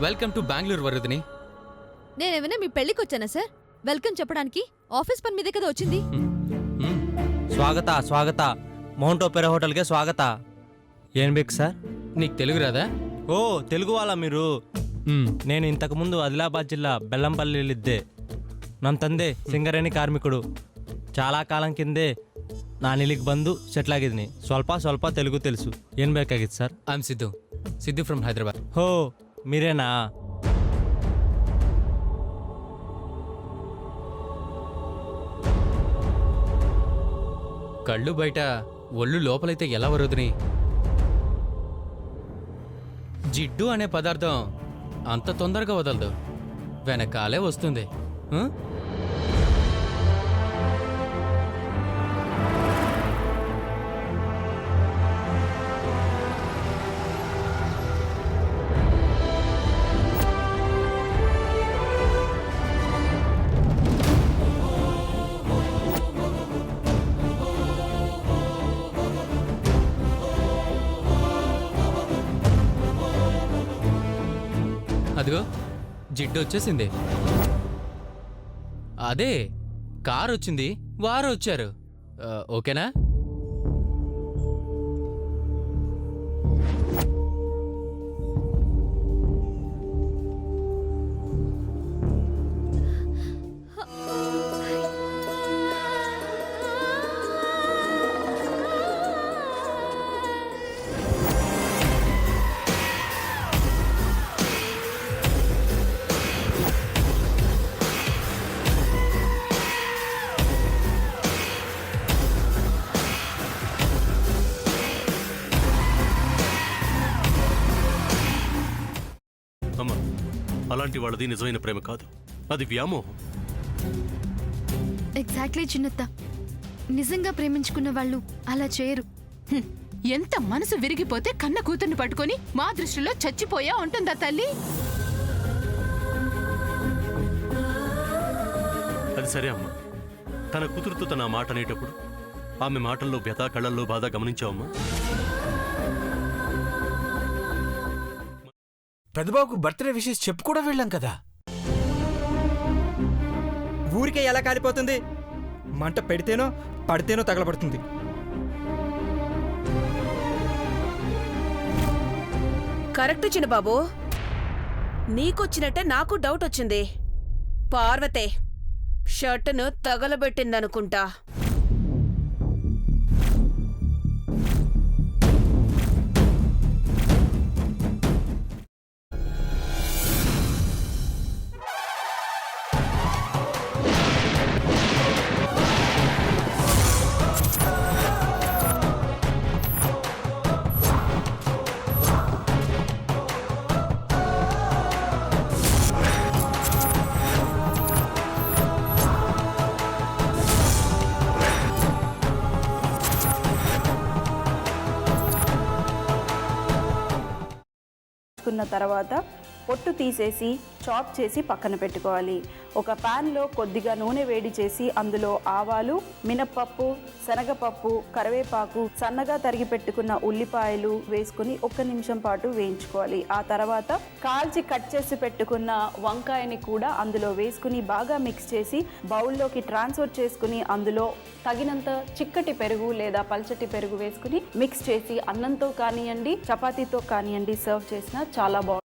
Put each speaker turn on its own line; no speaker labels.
Welcome to Bengaluru వరుదిని.
నేనేమైనా మీ పెళ్లికి వచ్చానా సార్? వెల్కమ్ చెప్పడానికి ఆఫీస్ పని మీదే కదా వచ్చింది.
స్వాగత మౌంట్ ఓపెరా హోటల్ಗೆ స్వాగత. ఏం ಬೇಕು సార్?
నీకు తెలుగు రాదా?
ఓ తెలుగు వాళ్ళ మీరు? నేను ఇంతకుముందు ఆదిలాబాద్ జిల్లా బెల్లంపల్లిలిದ್ದೆ. ನಮ್ಮ ತಂದೆ ಸಿಂಗರೇಣಿ ಕಾರ್ಮಿಕರು. చాలా ಕಾಲಂ ಕಿಂದೆ ನಾನು ಇಲ್ಲಿಗೆ ಬಂದು ಸೆಟ್ಲ್ ಆಗಿದ್ದೀನಿ. ಸ್ವಲ್ಪ తెలుగు తెలుసు. ఏం ಬೇಕಾಗಿತ್ತು sir?
I'm Siddhu from Hyderabad.
హో మీరేనా?
కళ్ళు బయట ఒళ్ళు లోపలైతే ఎలా వరుదిని? జిడ్డు అనే పదార్థం అంత తొందరగా వదలదు, వెనకాలే వస్తుంది. అదిగో జిడ్డు వచ్చేసింది. అదే కారు వచ్చింది, వారు వచ్చారు. ఓకేనా?
అమ్మా, అలాంటి వాళ్ళది నిజమైన ప్రేమ కాదు, అది వ్యామోహం.
ఎగ్జాక్ట్లీ చిన్నత్త, నిజంగా ప్రేమించుకున్న వాళ్ళు అలా చేయరు.
ఎంత మనసు విరిగిపోతే కన్న కూతుర్ని పట్టుకొని మా దృష్టిలో చచ్చిపోయా ఉంటుందా తల్లి?
అది సరే అమ్మా, తన కూతురుతో తన మాట అనేటప్పుడు ఆమె మాటల్లో వ్యథ, కళ్ళల్లో బాధ గమనించావమ్మా?
పెద్దబాబుకు బర్త్డే విషెస్ చెప్పు కూడా వెళ్ళాం కదా.
ఊరికే ఎలా కాలిపోతుంది? మంట పెడితేనో పడితేనో తగలబడుతుంది.
కరెక్ట్ చిన్నబాబు, నీకొచ్చినట్టే నాకు డౌట్ వచ్చింది. పార్వతే షర్టును తగలబెట్టిందనుకుంటా.
కున్న తర్వాత పొట్టు తీసేసి చాప్ చేసి పక్కన పెట్టుకోవాలి. ఒక ప్యాన్లో కొద్దిగా నూనె వేడి చేసి అందులో ఆవాలు, మినప్పప్పు, శనగపప్పు, కరివేపాకు, సన్నగా తరిగి పెట్టుకున్న ఉల్లిపాయలు వేసుకుని 1 నిమిషం పాటు వేయించుకోవాలి. ఆ తర్వాత కాల్చి కట్ చేసి పెట్టుకున్న వంకాయని కూడా అందులో వేసుకుని బాగా మిక్స్ చేసి బౌల్లోకి ట్రాన్స్ఫర్ చేసుకుని అందులో తగినంత చిక్కటి పెరుగు లేదా పల్చటి పెరుగు వేసుకుని మిక్స్ చేసి అన్నంతో కానివ్వండి, చపాతీతో కానివ్వండి సర్వ్ చేసినా చాలా బాగుంటుంది.